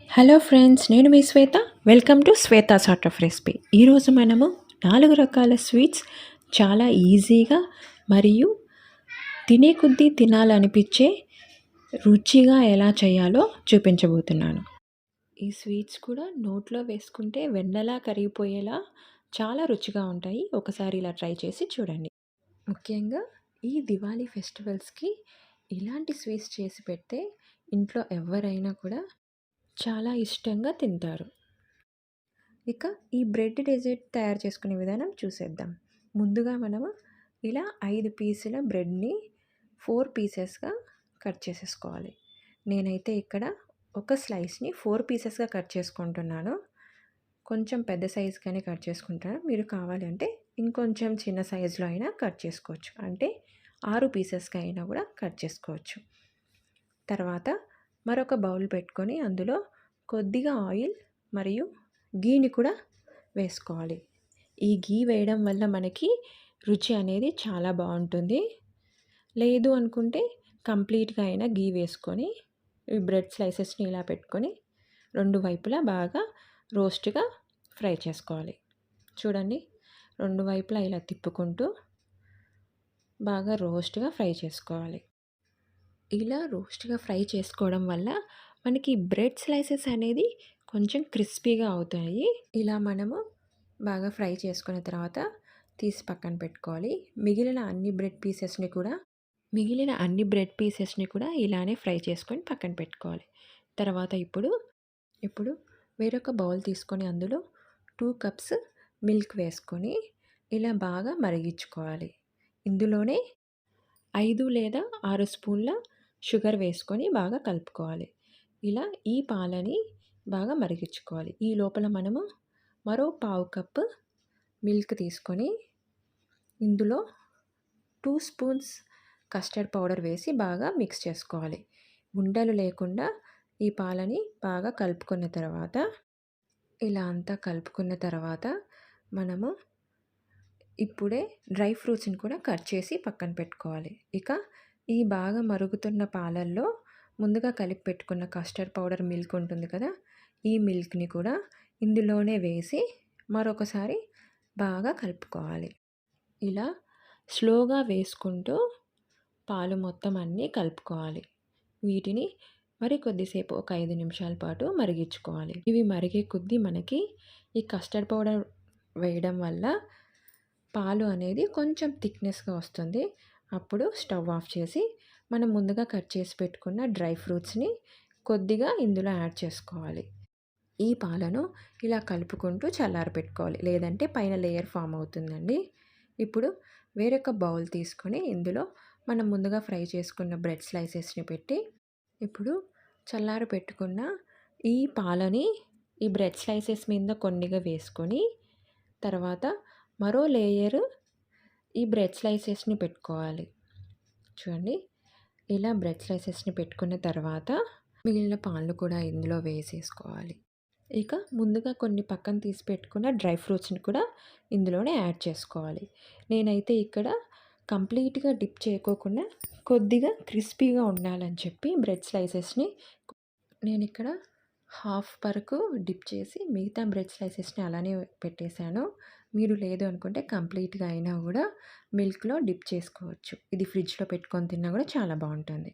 Hello friends, నేను మీ Shweta. Welcome to Shweta's art of recipe. ఈరోజు మనము 4 రకాల స్వీట్స్ చాలా ఈజీగా మరియు తినే కొద్దీ తినాలనిపించే రుచిగా ఎలా చేయాలో చూపించబోతున్నాను. ఈ స్వీట్స్ కూడా నోట్లో వేసుకుంటే వెన్నలా కరిగిపోయేలా చాలా రుచిగా ఉంటాయి. ఒకసారి ఇలా ట్రై చేసి చూడండి. ముఖ్యంగా ఈ దివాళీ ఫెస్టివల్స్కి ఇలాంటి స్వీట్స్ చేసి పెడితే ఇంట్లో ఎవరైనా కూడా చాలా ఇష్టంగా తింటారు. ఇక ఈ బ్రెడ్ డెజర్ట్ తయారు చేసుకునే విధానం చూసేద్దాం. ముందుగా మనము ఇలా 5 పీసుల బ్రెడ్ని 4 పీసెస్గా కట్ చేసేసుకోవాలి. నేనైతే ఇక్కడ ఒక స్లైస్ని 4 పీసెస్గా కట్ చేసుకుంటున్నాను. కొంచెం పెద్ద సైజుగానే కట్ చేసుకుంటాను. మీరు కావాలంటే ఇంకొంచెం చిన్న సైజులో అయినా కట్ చేసుకోవచ్చు. అంటే 6 పీసెస్గా అయినా కూడా కట్ చేసుకోవచ్చు. తర్వాత మరొక బౌల్ పెట్టుకొని అందులో కొద్దిగా ఆయిల్ మరియు గీని కూడా వేసుకోవాలి. ఈ గీ వేయడం వల్ల మనకి రుచి అనేది చాలా బాగుంటుంది. లేదు అనుకుంటే కంప్లీట్గా అయినా గీ వేసుకొని ఈ బ్రెడ్ స్లైసెస్ని ఇలా పెట్టుకొని 2 వైపులా బాగా రోస్ట్గా ఫ్రై చేసుకోవాలి. చూడండి, 2 వైపులా ఇలా తిప్పుకుంటూ బాగా రోస్ట్గా ఫ్రై చేసుకోవాలి. ఇలా రోస్ట్గా ఫ్రై చేసుకోవడం వల్ల మనకి బ్రెడ్ స్లైసెస్ అనేది కొంచెం క్రిస్పీగా అవుతాయి. ఇలా మనము బాగా ఫ్రై చేసుకున్న తర్వాత తీసి పక్కన పెట్టుకోవాలి. మిగిలిన అన్ని బ్రెడ్ పీసెస్ని కూడా ఇలానే ఫ్రై చేసుకొని పక్కన పెట్టుకోవాలి. తర్వాత ఇప్పుడు వేరొక బౌల్ తీసుకొని అందులో 2 కప్స్ మిల్క్ వేసుకొని ఇలా బాగా మరిగించుకోవాలి. ఇందులోనే 5 లేదా 6 స్పూన్ల షుగర్ వేసుకొని బాగా కలుపుకోవాలి. ఇలా ఈ పాలని బాగా మరిగించుకోవాలి. ఈ లోపల మనము మరో 1/2 కప్పు మిల్క్ తీసుకొని ఇందులో 2 స్పూన్స్ కస్టర్డ్ పౌడర్ వేసి బాగా మిక్స్ చేసుకోవాలి. ఉండలు లేకుండా ఈ పాలని బాగా కలుపుకున్న తర్వాత ఇలా అంతా కలుపుకున్న తర్వాత మనము ఇప్పుడే డ్రై ఫ్రూట్స్ని కూడా కట్ చేసి పక్కన పెట్టుకోవాలి. ఇక ఈ బాగా మరుగుతున్న పాలల్లో ముందుగా కలిపి పెట్టుకున్న కస్టర్డ్ పౌడర్ మిల్క్ ఉంటుంది కదా, ఈ మిల్క్ని కూడా ఇందులోనే వేసి మరొకసారి బాగా కలుపుకోవాలి. ఇలా స్లోగా వేసుకుంటూ పాలు మొత్తం అన్నీ కలుపుకోవాలి. వీటిని మరి కొద్దిసేపు ఒక 5 నిమిషాల పాటు మరిగించుకోవాలి. ఇవి మరిగే కొద్దీ మనకి ఈ కస్టర్డ్ పౌడర్ వేయడం వల్ల పాలు అనేది కొంచెం థిక్నెస్గా వస్తుంది. అప్పుడు స్టవ్ ఆఫ్ చేసి మనం ముందుగా కట్ చేసి పెట్టుకున్న డ్రై ఫ్రూట్స్ని కొద్దిగా ఇందులో యాడ్ చేసుకోవాలి. ఈ పాలను ఇలా కలుపుకుంటూ చల్లారపెట్టుకోవాలి, లేదంటే పైన లేయర్ ఫామ్ అవుతుందండి. ఇప్పుడు వేరొక బౌల్ తీసుకొని ఇందులో మనం ముందుగా ఫ్రై చేసుకున్న బ్రెడ్ స్లైసెస్ని పెట్టి ఇప్పుడు చల్లారి పెట్టుకున్న ఈ పాలని ఈ బ్రెడ్ స్లైసెస్ మీద కొన్నిగా వేసుకొని తర్వాత మరో లేయర్ ఈ బ్రెడ్ స్లైసెస్ని పెట్టుకోవాలి. చూడండి, ఇలా బ్రెడ్ స్లైసెస్ని పెట్టుకున్న తర్వాత మిగిలిన పాలను కూడా ఇందులో వేసేసుకోవాలి. ఇక ముందుగా కొన్ని పక్కన తీసి పెట్టుకున్న డ్రై ఫ్రూట్స్ని కూడా ఇందులోనే యాడ్ చేసుకోవాలి. నేనైతే ఇక్కడ కంప్లీట్గా డిప్ చేయకోకుండా కొద్దిగా క్రిస్పీగా ఉండాలని చెప్పి బ్రెడ్ స్లైసెస్ని నేను ఇక్కడ హాఫ్ వరకు డిప్ చేసి మిగతా బ్రెడ్ స్లైసెస్ని అలానే పెట్టేశాను. మీరు లేదు అనుకుంటే కంప్లీట్గా అయినా కూడా మిల్క్లో డిప్ చేసుకోవచ్చు. ఇది ఫ్రిడ్జ్లో పెట్టుకొని తిన్నా కూడా చాలా బాగుంటుంది.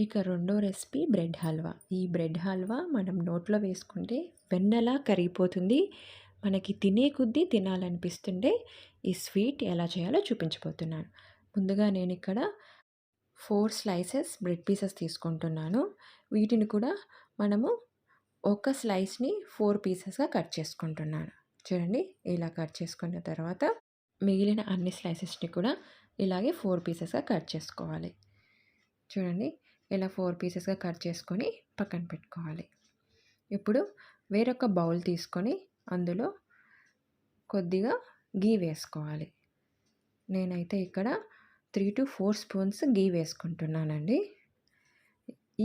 ఇక రెండో రెసిపీ బ్రెడ్ హల్వా. ఈ బ్రెడ్ హల్వా మనం నోట్లో వేసుకుంటే వెన్నలా కరిగిపోతుంది. మనకి తినే కొద్దీ తినాలనిపిస్తుంటే ఈ స్వీట్ ఎలా చేయాలో చూపించబోతున్నాను. ముందుగా నేను ఇక్కడ 4 స్లైసెస్ బ్రెడ్ పీసెస్ తీసుకుంటున్నాను. వీటిని కూడా మనము ఒక స్లైస్ని 4 పీసెస్గా కట్ చేసుకుంటున్నాను. చూడండి, ఇలా కట్ చేసుకున్న తర్వాత మిగిలిన అన్ని స్లైసెస్ని కూడా ఇలాగే 4 పీసెస్గా కట్ చేసుకోవాలి. చూడండి, ఇలా 4 పీసెస్గా కట్ చేసుకొని పక్కన పెట్టుకోవాలి. ఇప్పుడు వేరొక బౌల్ తీసుకొని అందులో కొద్దిగా గీ వేసుకోవాలి. నేనైతే ఇక్కడ 3 to 4 స్పూన్స్ గీ వేసుకుంటున్నానండి.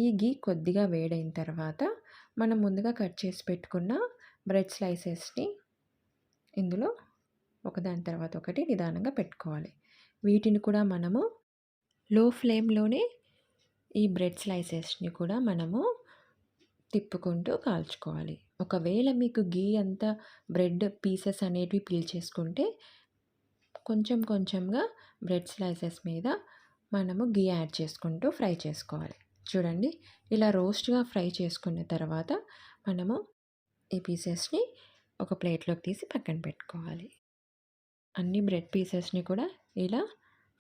ఈ గీ కొద్దిగా వేడైన తర్వాత మనం ముందుగా కట్ చేసి పెట్టుకున్న బ్రెడ్ స్లైసెస్ని ఇందులో ఒకదాని తర్వాత ఒకటి నిదానంగా పెట్టుకోవాలి. వీటిని కూడా మనము లో ఫ్లేమ్లోనే ఈ బ్రెడ్ స్లైసెస్ని కూడా మనము తిప్పుకుంటూ కాల్చుకోవాలి. ఒకవేళ మీకు ఘీ అంతా బ్రెడ్ పీసెస్ అనేటివి పీల్చేసుకుంటే కొంచెం కొంచెంగా బ్రెడ్ స్లైసెస్ మీద మనము ఘీ యాడ్ చేసుకుంటూ ఫ్రై చేసుకోవాలి. చూడండి, ఇలా రోస్ట్‌గా ఫ్రై చేసుకున్న తర్వాత మనము ఈ పీసెస్‌ని ఒక ప్లేట్‌లోకి తీసి పక్కన పెట్టుకోవాలి. అన్ని బ్రెడ్ పీసెస్‌ని కూడా ఇలా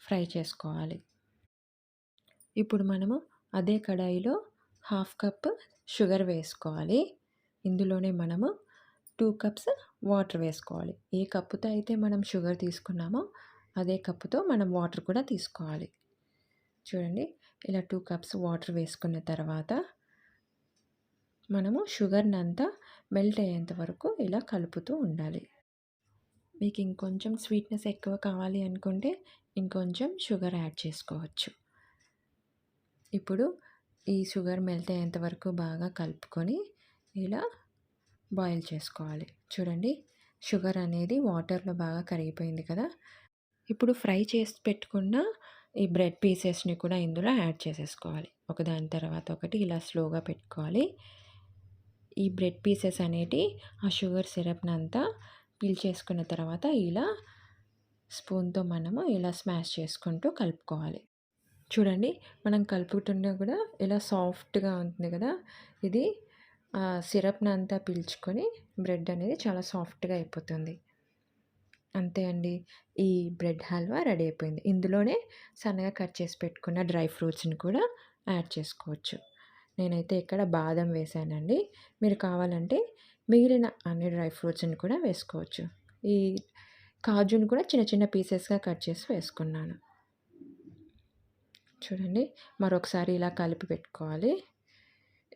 ఫ్రై చేసుకోవాలి. ఇప్పుడు మనము అదే కడాయిలో హాఫ్ కప్ షుగర్ వేసుకోవాలి. ఇందులోనే మనము 2 కప్స్ వాటర్ వేసుకోవాలి. ఏ కప్పుతో అయితే మనం షుగర్ తీసుకున్నామో అదే కప్పుతో మనం వాటర్ కూడా తీసుకోవాలి. చూడండి, ఇలా 2 కప్స్ వాటర్ వేసుకున్న తర్వాత మనము షుగర్‌నంతా మెల్ట్ అయ్యేంత వరకు ఇలా కలుపుతూ ఉండాలి. మీకు ఇంకొంచెం స్వీట్‌నెస్ ఎక్కువ కావాలి అనుకుంటే ఇంకొంచెం షుగర్ యాడ్ చేసుకోవచ్చు. ఇప్పుడు ఈ షుగర్ మెల్ట్ అయ్యేంత వరకు బాగా కలుపుకొని ఇలా బాయిల్ చేసుకోవాలి. చూడండి, షుగర్ అనేది వాటర్‌లో బాగా కరిగిపోయింది కదా! ఇప్పుడు ఫ్రై చేసి పెట్టుకున్న ఈ బ్రెడ్ పీసెస్‌ని కూడా ఇందులో యాడ్ చేసేసుకోవాలి. ఒకదాని తర్వాత ఒకటి ఇలా స్లోగా పెట్టుకోవాలి. ఈ బ్రెడ్ పీసెస్ అనేటివి ఆ షుగర్ సిరప్‌నంతా పీల్చేసుకున్న తర్వాత ఇలా స్పూన్‌తో మనము ఇలా స్మాష్ చేసుకుంటూ కలుపుకోవాలి. చూడండి, మనం కలుపుతుంటే కూడా ఇలా సాఫ్ట్‌గా ఉంటుంది కదా! ఇది సిరప్‌నంతా పీల్చుకొని బ్రెడ్ అనేది చాలా సాఫ్ట్‌గా అయిపోతుంది. అంతే అండి. ఈ బ్రెడ్ హల్వా రెడీ అయిపోయింది. ఇందులోనే సన్నగా కట్ చేసి పెట్టుకున్న డ్రై ఫ్రూట్స్‌ని కూడా యాడ్ చేసుకోవచ్చు. నేనైతే ఇక్కడ బాదం వేశానండి. మీరు కావాలంటే మిగిలిన అన్ని డ్రై ఫ్రూట్స్‌ని కూడా వేసుకోవచ్చు. ఈ కాజుని కూడా చిన్న చిన్న పీసెస్‌గా కట్ చేసి వేసుకున్నాను. చూడండి, మరొకసారి ఇలా కలిపి పెట్టుకోవాలి.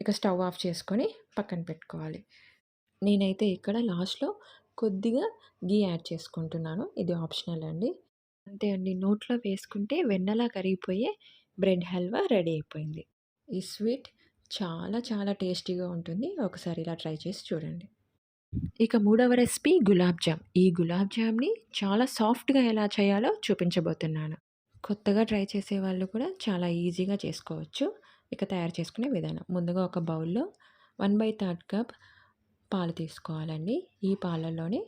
ఇక స్టవ్ ఆఫ్ చేసుకొని పక్కన పెట్టుకోవాలి. నేనైతే ఇక్కడ లాస్ట్‌లో కొద్దిగా ఘీ యాడ్ చేసుకుంటున్నాను. ఇది ఆప్షనల్ అండి. అంతే అండి. నోట్లో వేసుకుంటే వెన్నలా కరిగిపోయే బ్రెడ్ హల్వా రెడీ అయిపోయింది. ఈ స్వీట్ చాలా చాలా టేస్టీగా ఉంటుంది. ఒకసారి ఇలా ట్రై చేసి చూడండి. ఇక మూడవ రెసిపీ గులాబ్ జామ్. ఈ గులాబ్ జామ్‌ని చాలా సాఫ్ట్‌గా ఎలా చేయాలో చూపించబోతున్నాను. కొత్తగా ట్రై చేసేవాళ్ళు కూడా చాలా ఈజీగా చేసుకోవచ్చు. ఇక తయారు చేసుకునే విధానం. ముందుగా ఒక బౌల్‌లో 1/3 కప్ పాలు తీసుకోవాలండి. ఈ పాలల్లోనే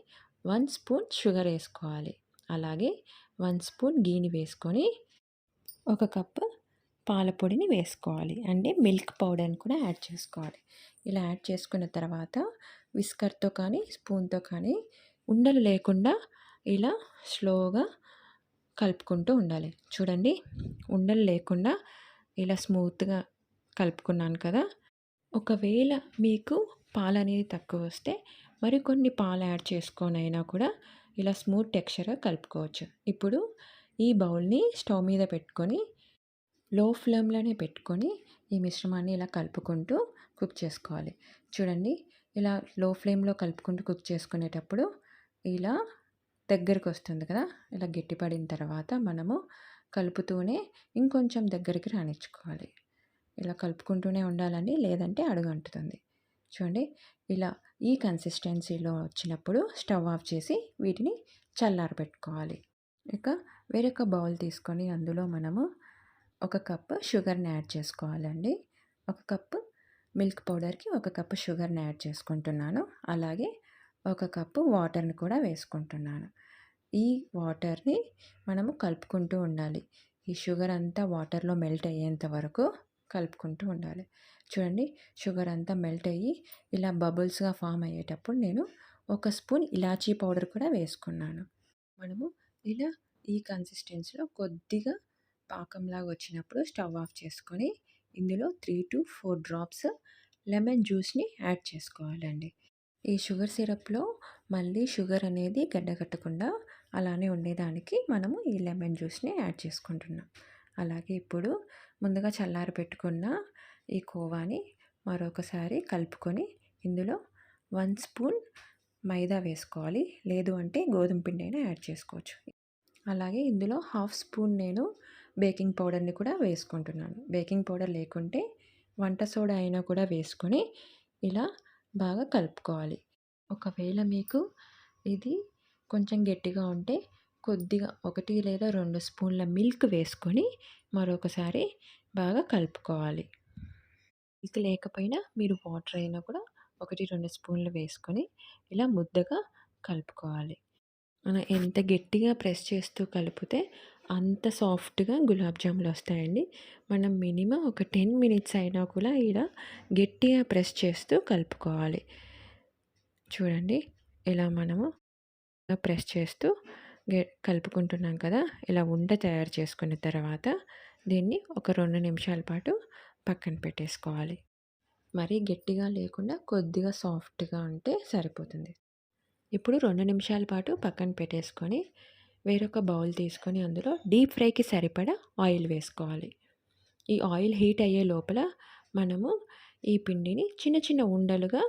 1 స్పూన్ షుగర్ ఏసుకోవాలి. అలాగే 1 స్పూన్ ఘీని వేసుకొని ఒక కప్పు పాల పొడిని వేసుకోవాలి. అంటే మిల్క్ పౌడర్‌ని కూడా యాడ్ చేసుకోవాలి. ఇలా యాడ్ చేసుకున్న తర్వాత విస్కర్‌తో కానీ, స్పూన్‌తో కానీ ఉండలు లేకుండా ఇలా స్లోగా కలుపుకుంటూ ఉండాలి. చూడండి, ఉండలు లేకుండా ఇలా స్మూత్‌గా కలుపుకున్నాను కదా! ఒకవేళ మీకు పాలనేది తక్కువొస్తే మరికొన్ని పాలు యాడ్ చేసుకొనైనా కూడా ఇలా స్మూత్ టెక్స్చర్‌గా కలుపుకోవచ్చు. ఇప్పుడు ఈ బౌల్‌ని స్టవ్ మీద పెట్టుకొని లో ఫ్లేమ్‌లోనే పెట్టుకొని ఈ మిశ్రమాన్ని ఇలా కలుపుకుంటూ కుక్ చేసుకోవాలి. చూడండి, ఇలా లో ఫ్లేమ్‌లో కలుపుకుంటూ కుక్ చేసుకునేటప్పుడు ఇలా దగ్గరకొస్తుంది కదా! ఇలా గట్టిపడిన తర్వాత మనము కలుపుతూనే ఇంకొంచెం దగ్గరికి రానిచ్చుకోవాలి. ఇలా కలుపుకుంటూనే ఉండాలండి. లేదంటే అడుగంటుతుంది. చూడండి, ఇలా ఈ కన్సిస్టెన్సీలో వచ్చినప్పుడు స్టవ్ ఆఫ్ చేసి వీటిని చల్లారబెట్టుకోవాలి. ఇక వేరొక బౌల్ తీసుకొని అందులో మనము ఒక కప్పు షుగర్‌ని యాడ్ చేసుకోవాలండి. ఒక కప్పు మిల్క్ పౌడర్‌కి ఒక కప్పు షుగర్‌ని యాడ్ చేసుకుంటున్నాను. అలాగే ఒక కప్పు వాటర్‌ని కూడా వేసుకుంటున్నాను. ఈ వాటర్‌ని మనము కలుపుకుంటూ ఉండాలి. ఈ షుగర్ అంతా వాటర్‌లో మెల్ట్ అయ్యేంత వరకు కలుపుకుంటూ ఉండాలి. చూడండి, షుగర్ అంతా మెల్ట్ అయ్యి ఇలా బబుల్స్‌గా ఫామ్ అయ్యేటప్పుడు నేను ఒక స్పూన్ ఇలాచీ పౌడర్ కూడా వేసుకున్నాను. మనము ఇలా ఈ కన్సిస్టెన్సీలో కొద్దిగా పాకంలాగా వచ్చినప్పుడు స్టవ్ ఆఫ్ చేసుకొని ఇందులో 3-4 డ్రాప్స్ లెమన్ జ్యూస్‌ని యాడ్ చేసుకోవాలండి. ఈ షుగర్ సిరప్‌లో మళ్ళీ షుగర్ అనేది గడ్డకట్టకుండా అలానే ఉండేదానికి మనము ఈ లెమన్ జ్యూస్‌ని యాడ్ చేసుకుంటున్నాం. అలాగే ఇప్పుడు ముందుగా చల్లారి పెట్టుకున్న ఈ కోవాని మరొకసారి కలుపుకొని ఇందులో 1 స్పూన్ మైదా వేసుకోవాలి. లేదు అంటే గోధుమ పిండి అయినా యాడ్ చేసుకోవచ్చు. అలాగే ఇందులో హాఫ్ స్పూన్ నేను బేకింగ్ పౌడర్‌ని కూడా వేసుకుంటున్నాను. బేకింగ్ పౌడర్ లేకుంటే వంట సోడా అయినా కూడా వేసుకొని ఇలా బాగా కలుపుకోవాలి. ఒకవేళ మీకు ఇది కొంచెం గట్టిగా ఉంటే కొద్దిగా 1 లేదా 2 స్పూన్ల మిల్క్ వేసుకొని మరొకసారి బాగా కలుపుకోవాలి. ఇక లేకపోయినా మీరు వాటర్ అయినా కూడా 1, 2 స్పూన్లు వేసుకొని ఇలా ముద్దగా కలుపుకోవాలి. మనం ఎంత గట్టిగా ప్రెస్ చేస్తూ కలిపితే అంత సాఫ్ట్‌గా గులాబ్ జాములు వస్తాయండి. మనం మినిమమ్ ఒక 10 మినిట్స్ అయినా కూడా ఇలా గట్టిగా ప్రెస్ చేస్తూ కలుపుకోవాలి. చూడండి ఇలా మనము ప్రెస్ చేస్తూ కలుపుకుంటున్నాం కదా! ఇలా ఉండ తయారు చేసుకున్న తర్వాత దీన్ని ఒక 2 నిమిషాల పాటు పక్కన పెట్టేసుకోవాలి. మరీ గట్టిగా లేకుండా కొద్దిగా సాఫ్ట్‌గా ఉంటే సరిపోతుంది. ఇప్పుడు 2 నిమిషాల పాటు పక్కన పెట్టేసుకొని వేరొక బౌల్ తీసుకొని అందులో డీప్ ఫ్రైకి సరిపడా ఆయిల్ వేసుకోవాలి. ఈ ఆయిల్ హీట్ అయ్యే లోపల మనము ఈ పిండిని చిన్న చిన్న ఉండలుగా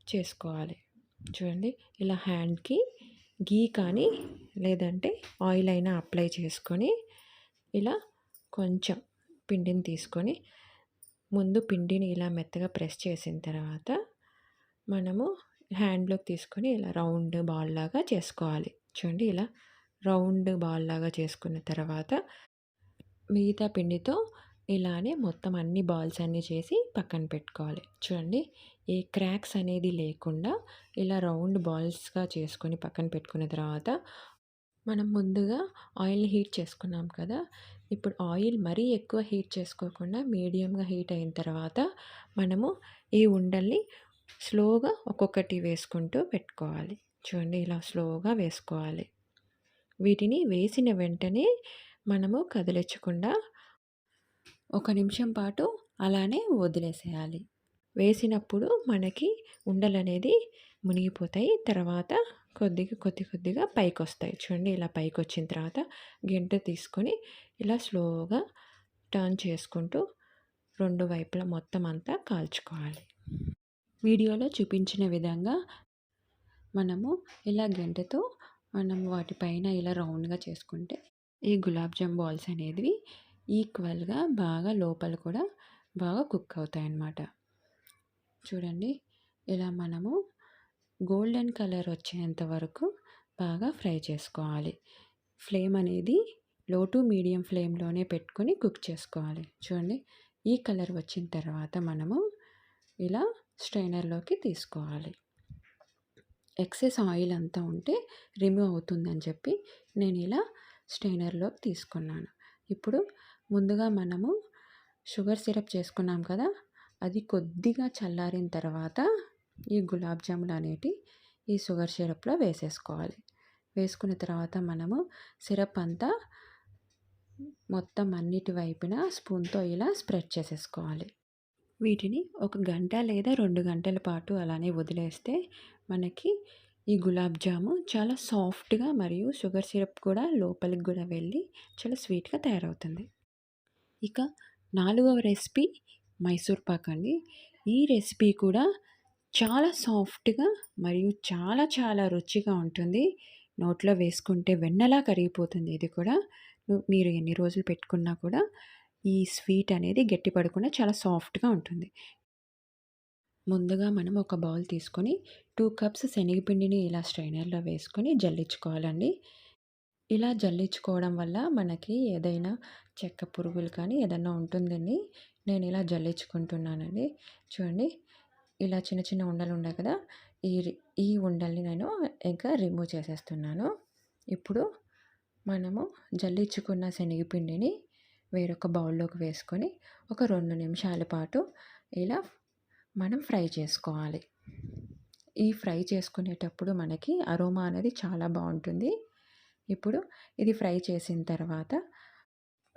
చేసుకోవాలి. చూడండి ఇలా హ్యాండ్‌కి ఘీ కానీ లేదంటే ఆయిల్ అయినా అప్లై చేసుకొని ఇలా కొంచెం పిండిని తీసుకొని ముందు పిండిని ఇలా మెత్తగా ప్రెస్ చేసిన తర్వాత మనము హ్యాండ్‌లోకి తీసుకొని ఇలా రౌండ్ బాల్ లాగా చేసుకోవాలి. చూడండి ఇలా రౌండ్ బాల్ లాగా చేసుకున్న తర్వాత మిగతా పిండితో ఇలానే మొత్తం అన్ని బాల్స్ అన్నీ చేసి పక్కన పెట్టుకోవాలి. చూడండి ఏ క్రాక్స్ అనేది లేకుండా ఇలా రౌండ్ బాల్స్‌గా చేసుకొని పక్కన పెట్టుకున్న తర్వాత మనం ముందుగా ఆయిల్‌ని హీట్ చేసుకున్నాం కదా! ఇప్పుడు ఆయిల్ మరీ ఎక్కువ హీట్ చేసుకోకుండా మీడియంగా హీట్ అయిన తర్వాత మనము ఈ ఉండల్ని స్లోగా ఒక్కొక్కటి వేసుకుంటూ పెట్టుకోవాలి. చూడండి ఇలా స్లోగా వేసుకోవాలి. వీటిని వేసిన వెంటనే మనము కదిలించకుండా ఒక నిమిషం పాటు అలానే వదిలేసేయాలి. వేసినప్పుడు మనకి ఉండలనేది మునిగిపోతాయి. తర్వాత కొద్దిగా పైకొస్తాయి. చూడండి ఇలా పైకొచ్చిన తర్వాత గెంటె తీసుకొని ఇలా స్లోగా టర్న్ చేసుకుంటూ 2 వైపులా మొత్తం అంతా కాల్చుకోవాలి. వీడియోలో చూపించిన విధంగా మనము ఇలా గెంటెతో మనం వాటిపైన ఇలా రౌండ్‌గా చేసుకుంటే ఈ గులాబ్ జామ్ బాల్స్ అనేవి ఈక్వల్‌గా బాగా లోపల కూడా బాగా కుక్ అవుతాయన్నమాట. చూడండి ఇలా మనము గోల్డెన్ కలర్ వచ్చేంత వరకు బాగా ఫ్రై చేసుకోవాలి. ఫ్లేమ్ అనేది లో టు మీడియం ఫ్లేమ్‌లోనే పెట్టుకొని కుక్ చేసుకోవాలి. చూడండి ఈ కలర్ వచ్చిన తర్వాత మనము ఇలా స్ట్రైనర్‌లోకి తీసుకోవాలి. ఎక్సెస్ ఆయిల్ అంతా ఉంటే రిమూవ్ అవుతుందని చెప్పి నేను ఇలా స్ట్రైనర్‌లోకి తీసుకున్నాను. ఇప్పుడు ముందుగా మనము షుగర్ సిరప్ చేసుకున్నాం కదా! అది కొద్దిగా చల్లారిన తర్వాత ఈ గులాబ్ జాములు అనేటివి ఈ షుగర్ సిరప్‌లో వేసేసుకోవాలి. వేసుకున్న తర్వాత మనము సిరప్ అంతా మొత్తం అన్నిటి వైపున స్పూన్‌తో ఇలా స్ప్రెడ్ చేసేసుకోవాలి. వీటిని 1 గంట లేదా 2 గంటల పాటు అలానే వదిలేస్తే మనకి ఈ గులాబ్ జాము చాలా సాఫ్ట్‌గా మరియు షుగర్ సిరప్ కూడా లోపలికి కూడా వెళ్ళి చాలా స్వీట్‌గా తయారవుతుంది. ఇక 4వ రెసిపీ మైసూర్ పాక్ అండి. ఈ రెసిపీ కూడా చాలా సాఫ్ట్‌గా మరియు చాలా చాలా రుచిగా ఉంటుంది. నోట్లో వేసుకుంటే వెన్నలా కరిగిపోతుంది ఇది కూడా. మీరు ఎన్ని రోజులు పెట్టుకున్నా కూడా ఈ స్వీట్ అనేది గట్టిపడకుండా చాలా సాఫ్ట్‌గా ఉంటుంది. ముందుగా మనం ఒక బౌల్ తీసుకొని 2 కప్స్ శనగపిండిని ఇలా స్ట్రైనర్‌లో వేసుకొని జల్లించుకోవాలండి. ఇలా జల్లించుకోవడం వల్ల మనకి ఏదైనా చెక్క పురుగులు కానీ ఏదన్నా ఉంటుందని నేను ఇలా జల్లించుకుంటున్నానండి. చూడండి ఇలా చిన్న చిన్న ఉండలు ఉన్నాయి కదా! ఈ ఉండల్ని నేను ఇంకా రిమూవ్ చేసేస్తున్నాను. ఇప్పుడు మనము జల్లించుకున్న శనగపిండిని వేరొక బౌల్లోకి వేసుకొని ఒక 2 నిమిషాల పాటు ఇలా మనం ఫ్రై చేసుకోవాలి. ఈ ఫ్రై చేసుకునేటప్పుడు మనకి అరోమా అనేది చాలా బాగుంటుంది. ఇప్పుడు ఇది ఫ్రై చేసిన తర్వాత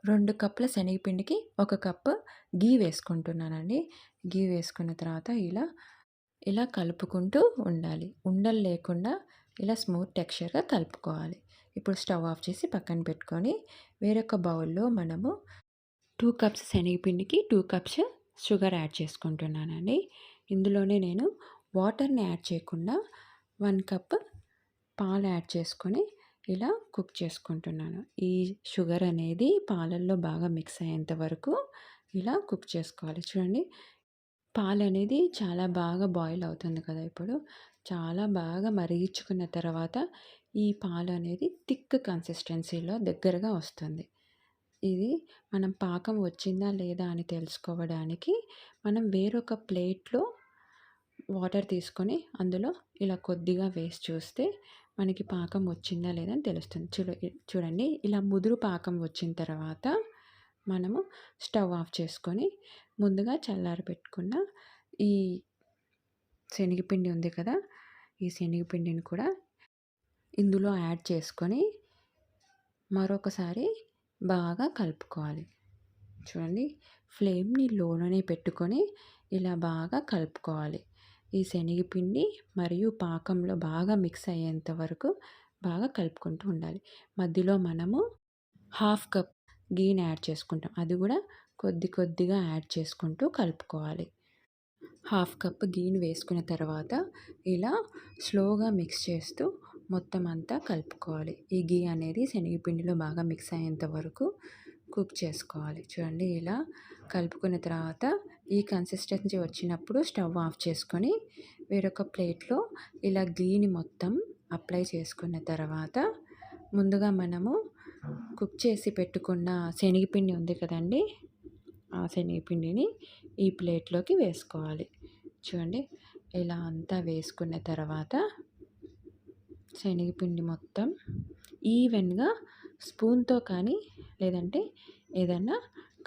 2 కప్పుల శనగపిండికి 1 కప్పు ఘీ వేసుకుంటున్నానండి. ఘీ వేసుకున్న తర్వాత ఇలా కలుపుకుంటూ ఉండాలి. ఉండలు లేకుండా ఇలా స్మూత్ టెక్స్చర్‌గా కలుపుకోవాలి. ఇప్పుడు స్టవ్ ఆఫ్ చేసి పక్కన పెట్టుకొని వేరొక బౌల్‌లో మనము 2 కప్స్ శనగపిండికి 2 కప్స్ షుగర్ యాడ్ చేసుకుంటున్నానండి. ఇందులోనే నేను వాటర్‌ని యాడ్ చేయకుండా 1 కప్ పాలు యాడ్ చేసుకొని ఇలా కుక్ చేసుకుంటున్నాను. ఈ షుగర్ అనేది పాలల్లో బాగా మిక్స్ అయ్యేంత వరకు ఇలా కుక్ చేసుకోవాలి. చూడండి పాలనేది చాలా బాగా బాయిల్ అవుతుంది కదా! ఇప్పుడు చాలా బాగా మరిగించుకున్న తర్వాత ఈ పాలు అనేది థిక్ కన్సిస్టెన్సీలో దగ్గరగా వస్తుంది. ఇది మనం పాకం వచ్చిందా లేదా అని తెలుసుకోవడానికి మనం వేరొక ప్లేట్‌లో వాటర్ తీసుకొని అందులో ఇలా కొద్దిగా వేసి చూస్తే మనకి పాకం వచ్చిందా లేదా అని తెలుస్తుంది. చూడండి ఇలా ముదురు పాకం వచ్చిన తర్వాత మనము స్టవ్ ఆఫ్ చేసుకొని ముందుగా చల్లారబెట్టుకున్న ఈ శనగపిండి ఉంది కదా! ఈ శనగపిండిని కూడా ఇందులో యాడ్ చేసుకొని మరొకసారి బాగా కలుపుకోవాలి. చూడండి ఫ్లేమ్‌ని లోలోనే పెట్టుకొని ఇలా బాగా కలుపుకోవాలి. ఈ శనగపిండి మరియు పాకంలో బాగా మిక్స్ అయ్యేంత వరకు బాగా కలుపుకుంటూ ఉండాలి. మధ్యలో మనము హాఫ్ కప్ గీని యాడ్ చేసుకుంటాం. అది కూడా కొద్ది కొద్దిగా యాడ్ చేసుకుంటూ కలుపుకోవాలి. హాఫ్ కప్ గీని వేసుకున్న తర్వాత ఇలా స్లోగా మిక్స్ చేస్తూ మొత్తం అంతా కలుపుకోవాలి. ఈ గీ అనేది శనగపిండిలో బాగా మిక్స్ అయ్యేంత వరకు కుక్ చేసుకోవాలి. చూడండి ఇలా కలుపుకున్న తర్వాత ఈ కన్సిస్టెన్సీ వచ్చినప్పుడు స్టవ్ ఆఫ్ చేసుకొని వేరొక ప్లేట్‌లో ఇలా గీని మొత్తం అప్లై చేసుకున్న తర్వాత ముందుగా మనము కుక్ చేసి పెట్టుకున్న శనగపిండి ఉంది కదండీ! ఆ శనగపిండిని ఈ ప్లేట్‌లోకి వేసుకోవాలి. చూడండి ఇలా అంతా వేసుకున్న తర్వాత శనగపిండి మొత్తం ఈవెన్‌గా స్పూన్‌తో కానీ లేదంటే ఏదన్నా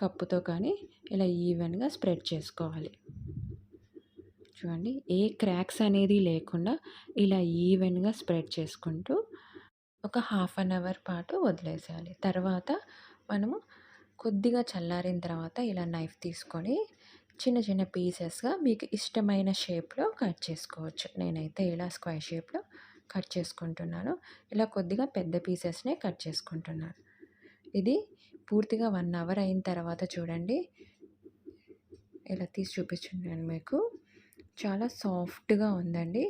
కప్పుతో కానీ ఇలా ఈవెన్‌గా స్ప్రెడ్ చేసుకోవాలి. చూడండి ఏ క్రాక్స్ అనేది లేకుండా ఇలా ఈవెన్‌గా స్ప్రెడ్ చేసుకుంటూ ఒక హాఫ్ అన్ అవర్ పాటు వదిలేసేయాలి. తర్వాత మనము కొద్దిగా చల్లారిన తర్వాత ఇలా నైఫ్ తీసుకొని చిన్న చిన్న పీసెస్‌గా మీకు ఇష్టమైన షేప్‌లో కట్ చేసుకోవచ్చు. నేనైతే ఇలా స్క్వేర్ షేప్‌లో కట్ చేసుకుంటున్నాను. ఇలా కొద్దిగా పెద్ద పీసెస్‌నే కట్ చేసుకుంటున్నాను. ఇది పూర్తిగా 1 అవర్ అయిన తర్వాత చూడండి ఇలా తీసి చూపించున్నాను మీకు. చాలా సాఫ్ట్‌గా ఉందండి.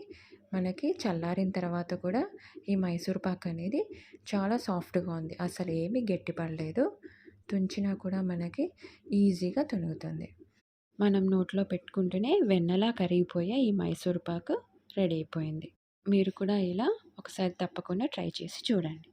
మనకి చల్లారిన తర్వాత కూడా ఈ మైసూర్ పాక్ అనేది చాలా సాఫ్ట్‌గా ఉంది. అసలు ఏమీ గట్టిపడలేదు. తుంచినా కూడా మనకి ఈజీగా తునుగుతుంది. మనం నోట్లో పెట్టుకుంటేనే వెన్నలా కరిగిపోయే ఈ మైసూర్ పాక్ రెడీ అయిపోయింది. మీరు కూడా ఇలా ఒకసారి తప్పకుండా ట్రై చేసి చూడండి.